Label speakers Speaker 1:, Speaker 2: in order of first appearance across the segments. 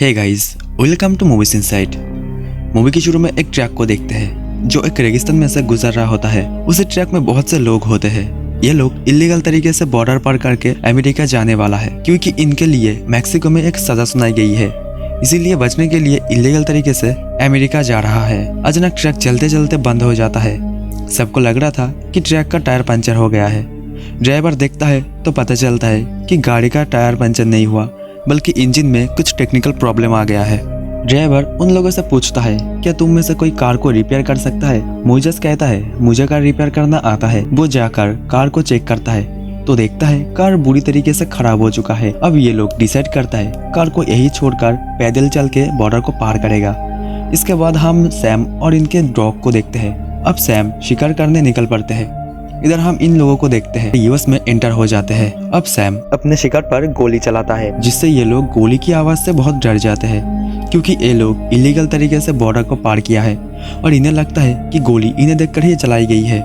Speaker 1: Hey guys, welcome to movies inside. Movie के शुरू में एक ट्रक को देखते हैं जो एक रेगिस्तान में से गुजर रहा होता है। उस ट्रक में बहुत से लोग होते हैं। ये लोग इलीगल तरीके से बॉर्डर पार करके अमेरिका जाने वाला है, क्योंकि इनके लिए मैक्सिको में एक सजा सुनाई गई है। इसीलिए बचने के लिए इलीगल तरीके से अमेरिका जा रहा है। अचानक ट्रक चलते चलते बंद हो जाता है। सबको लग रहा था कि ट्रक का टायर पंचर हो गया है। ड्राइवर देखता है तो पता चलता है कि गाड़ी का टायर पंचर नहीं हुआ, बल्कि इंजन में कुछ टेक्निकल प्रॉब्लम आ गया है। ड्राइवर उन लोगों से पूछता है, क्या तुम में से कोई कार को रिपेयर कर सकता है? मोइसेस कहता है, मुझे कार रिपेयर करना आता है। वो जाकर कार को चेक करता है तो देखता है कार बुरी तरीके से खराब हो चुका है। अब ये लोग डिसाइड करता है कार को यही छोड़कर पैदल चल के बॉर्डर को पार करेगा। इसके बाद हम सैम और इनके डॉग को देखते हैं। अब सैम शिकार करने निकल पड़ते हैं। इधर हम इन लोगों को देखते हैं यूएस में एंटर हो जाते हैं। अब सैम अपने शिकार पर गोली चलाता है, जिससे ये लोग गोली की आवाज से बहुत डर जाते हैं, क्योंकि ये लोग इलीगल तरीके से बॉर्डर को पार किया है और इन्हें लगता है कि गोली इन्हें देखकर ही चलाई गई है।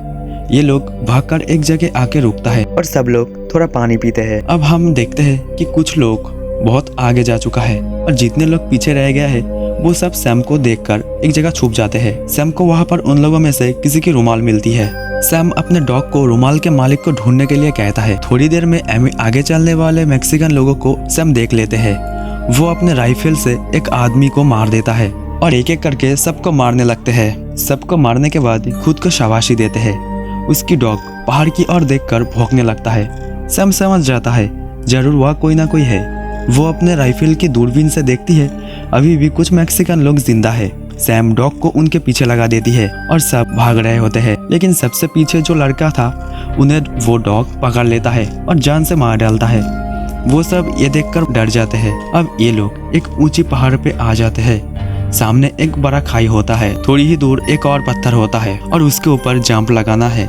Speaker 1: ये लोग भागकर एक जगह आके रुकता है और सब लोग थोड़ा पानी पीते हैं। अब हम देखते हैं कि कुछ लोग बहुत आगे जा चुका है और जितने लोग पीछे रह गया है वो सब सैम को देखकर एक जगह छुप जाते हैं। सैम को वहाँ पर उन लोगों में से किसी की रुमाल मिलती है। सैम अपने डॉग को रुमाल के मालिक को ढूंढने के लिए कहता है। थोड़ी देर में आगे चलने वाले मैक्सिकन लोगों को सैम देख लेते हैं। वो अपने राइफल से एक आदमी को मार देता है और एक एक करके सबको मारने लगते हैं। सबको मारने के बाद खुद को शाबाशी देते हैं। उसकी डॉग पहाड़ की ओर देखकर भौंकने लगता है। सैम समझ जाता है जरूर वह कोई ना कोई है। वो अपने राइफल की दूरबीन से देखती है, अभी भी कुछ मैक्सिकन लोग जिंदा है। सैम डॉग को उनके पीछे लगा देती है और सब भाग रहे होते हैं, लेकिन सबसे पीछे जो लड़का था उन्हें वो डॉग पकड़ लेता है और जान से मार डालता है। वो सब ये देखकर डर जाते हैं। अब ये लोग एक ऊंची पहाड़ पे आ जाते हैं। सामने एक बड़ा खाई होता है, थोड़ी ही दूर एक और पत्थर होता है और उसके ऊपर जंप लगाना है।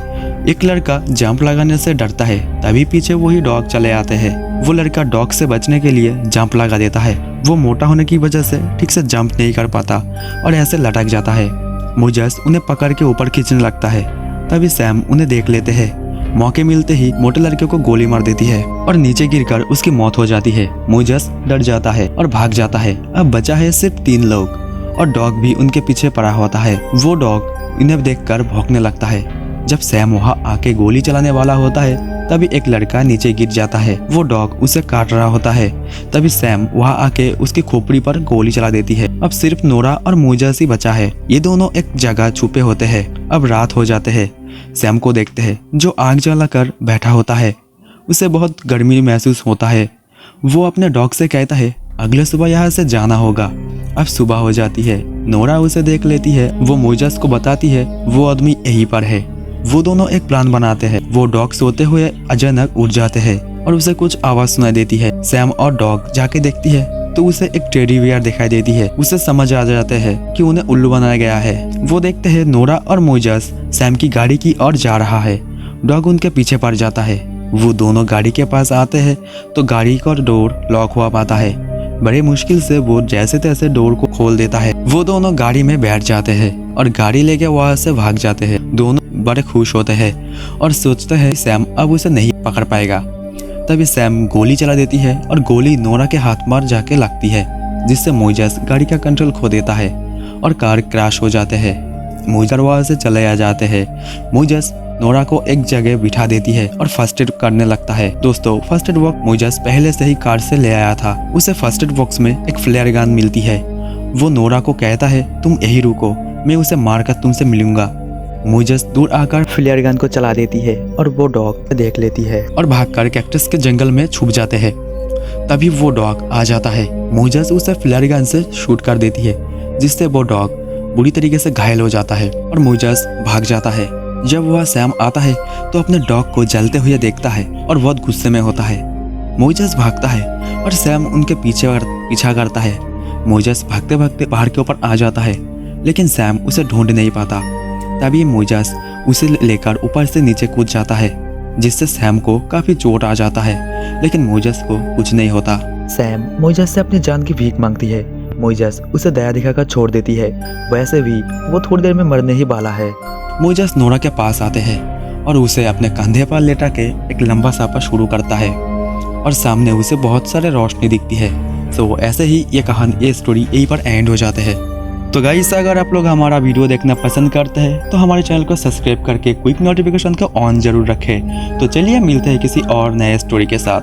Speaker 1: एक लड़का जंप लगाने से डरता है, तभी पीछे वही डॉग चले आते हैं। वो लड़का डॉग से बचने के लिए जंप लगा देता है। वो मोटा होने की वजह से ठीक से जंप नहीं कर पाता और ऐसे लटक जाता है। मोइसेस उन्हें पकड़ के ऊपर खींचने लगता है। तभी सैम उन्हें देख लेते हैं। मौके मिलते ही मोटे लड़के को गोली मार देती है और नीचे गिरकर उसकी मौत हो जाती है। मोइसेस डर जाता है और भाग जाता है। अब बचा है सिर्फ 3 लोग और डॉग भी उनके पीछे पड़ा होता है। वो डॉग इन्हें देखकर भौंकने लगता है। जब सैम वहाँ आके गोली चलाने वाला होता है तभी एक लड़का नीचे गिर जाता है। वो डॉग उसे काट रहा होता है। तभी सैम वहाँ आके उसकी खोपड़ी पर गोली चला देती है। अब सिर्फ नोरा और मोइसेस ही बचा है। ये दोनों एक जगह छुपे होते हैं। अब रात हो जाते हैं। सैम को देखते हैं जो आग जलाकर बैठा होता है। उसे बहुत गर्मी महसूस होता है। वो अपने डॉग से कहता है अगले सुबह यहाँ से जाना होगा। अब सुबह हो जाती है। नोरा उसे देख लेती है। वो मोइसेस को बताती है वो आदमी यहीं पर है। वो दोनों एक प्लान बनाते हैं। वो डॉग सोते हुए अचानक उठ जाते हैं और उसे कुछ आवाज सुनाई देती है। सैम और डॉग जाके देखती है तो उसे एक टेडी बियर दिखाई देती है। उसे समझ आ जाते हैं कि उन्हें उल्लू बनाया गया है। वो देखते हैं नोरा और मोइसेस सैम की गाड़ी की ओर जा रहा है। डॉग उनके पीछे पड़ जाता है। वो दोनों गाड़ी के पास आते हैं तो गाड़ी का डोर लॉक हुआ पाता है। बड़े मुश्किल से वो जैसे तैसे डोर को खोल देता है। वो दोनों गाड़ी में बैठ जाते हैं और गाड़ी लेके वहां से भाग जाते हैं। दोनों बड़े खुश होते हैं और सोचते हैं सैम अब उसे नहीं पकड़ पाएगा। तभी सैम गोली चला देती है और गोली नोरा के हाथ मार जाके लगती है, जिससे मोइसेस गाड़ी का कंट्रोल खो देता है और कार क्रैश हो जाते हैं। मोइसेस वहां से चले आ जाते हैं। मोइसेस नोरा को एक जगह बिठा देती है और फर्स्ट एड करने लगता है। दोस्तों, फर्स्ट एड बॉक्स मोइसेस पहले से ही कार से ले आया था। उसे फर्स्ट एड बॉक्स में एक फ्लेयर गन मिलती है। वो नोरा को कहता है तुम यही रुको, मैं उसे मारकर तुमसे मिलूंगा। मोइसेस दूर आकर फ्लेयर गन को चला देती है और वो डॉग देख लेती है और भागकर कैक्टस के जंगल में छुप जाते हैं। तभी वो डॉग आ जाता है। मोइसेस उसे फ्लेयर गन से शूट कर देती है, जिससे वो डॉग बुरी तरीके से घायल हो जाता है और मोइसेस भाग जाता है। जब वह सैम आता है तो अपने डॉग को जलते हुए देखता है और बहुत गुस्से में होता है। मोइसेस भागता है और सैम उनके पीछा करता है। मोइसेस भागते भागते पहाड़ के ऊपर आ जाता है, लेकिन सैम उसे ढूंढ नहीं पाता। तभी मोइसेस उसे लेकर ऊपर से नीचे कूद जाता है, जिससे सैम को काफी चोट आ जाता है, लेकिन मोइसेस को कुछ नहीं होता। सैम मोइसेस से अपनी जान की भीख मांगती है। मोइसेस उसे दया दिखाकर छोड़ देती है। वैसे भी वो थोड़ी देर में मरने ही वाला है। मोइसेस नोरा के पास आते हैं और उसे अपने कंधे पर लेटा के एक लंबा सफर शुरू करता है और सामने उसे बहुत सारे रोशनी दिखती है। तो ऐसे ही ये स्टोरी यहीं पर एंड हो जाते हैं। तो गाइस, अगर आप लोग हमारा वीडियो देखना पसंद करते हैं तो हमारे चैनल को सब्सक्राइब करके क्विक नोटिफिकेशन को ऑन जरूर रखें। तो चलिए मिलते हैं किसी और नए स्टोरी के साथ।